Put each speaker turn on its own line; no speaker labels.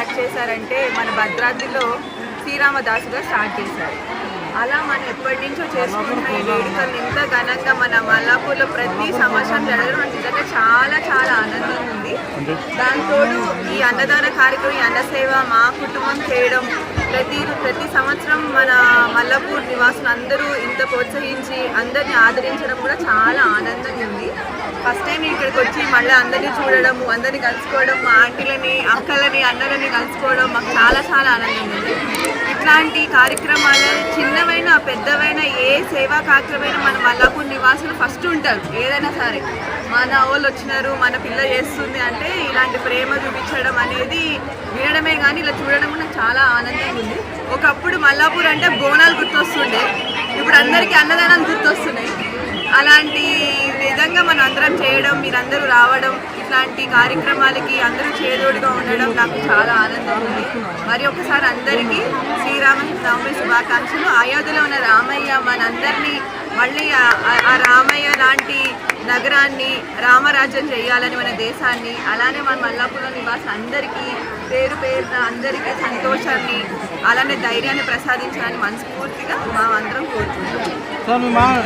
Start చేశారంటే మన భద్రాద్రిలో శ్రీరామదాసు గారు స్టార్ట్ చేశారు. అలా మనం ఎప్పటి నుంచో చేసుకుంటున్న ఈ వేడుకలు ఇంత ఘనంగా మన మల్లాపూర్లో ప్రతి సంవత్సరం జరగడం మనకి నిజంగా చాలా చాలా ఆనందంగా ఉంది. దాంతోడు ఈ అన్నదాన కార్యక్రమం, ఈ అన్నసేవ మా కుటుంబం చేయడం, ప్రతి సంవత్సరం మన మల్లాపూర్ నివాసులు అందరూ ఇంత ప్రోత్సహించి అందరిని ఆదరించడం కూడా చాలా ఆనందంగా ఉంది. ఫస్ట్ టైం ఇక్కడికి వచ్చి మళ్ళీ అందరినీ చూడడము, అందరినీ కలుసుకోవడం, మా ఆంటీలని, అక్కలని, అన్నలని కలుసుకోవడం మాకు చాలా చాలా ఆనందంగా ఉంది. ఇట్లాంటి కార్యక్రమాలు చిన్నవైన పెద్దవైన ఏ సేవా కార్యక్రమమైనా మన మల్లాపూర్ నివాసులు ఫస్ట్ ఉంటారు. ఏదైనా సరే మన వాళ్ళు వచ్చినారు, మన పిల్ల చేస్తుంది అంటే ఇలాంటి ప్రేమ చూపించడం అనేది వినడమే కానీ ఇలా చూడడం నాకు చాలా ఆనందంగా ఉంది. ఒకప్పుడు మల్లాపూర్ అంటే బోనాలు గుర్తొస్తుండే, ఇప్పుడు అందరికీ అన్నదానాలు గుర్తొస్తున్నాయి. అలాంటి విధంగా మనం అందరం చేయడం, మీరందరూ రావడం, ఇట్లాంటి కార్యక్రమాలకి అందరూ చేదోడుగా ఉండడం నాకు చాలా ఆనందంగా ఉంది. మరి ఒకసారి అందరికీ శ్రీరామనవమి శుభాకాంక్షలు. అయోధ్యలో ఉన్న రామయ్య మనందరినీ మళ్ళీ ఆ రామయ్య లాంటి నగరాన్ని రామరాజ్యం చేయాలని, మన దేశాన్ని, అలానే మన మల్లాపూర్లో నివాసం అందరికీ పేరు పేరున అందరికీ సంతోషాన్ని అలానే ధైర్యాన్ని ప్రసాదించాలని మనస్ఫూర్తిగా మా అందరం కోరుకుంటున్నాం.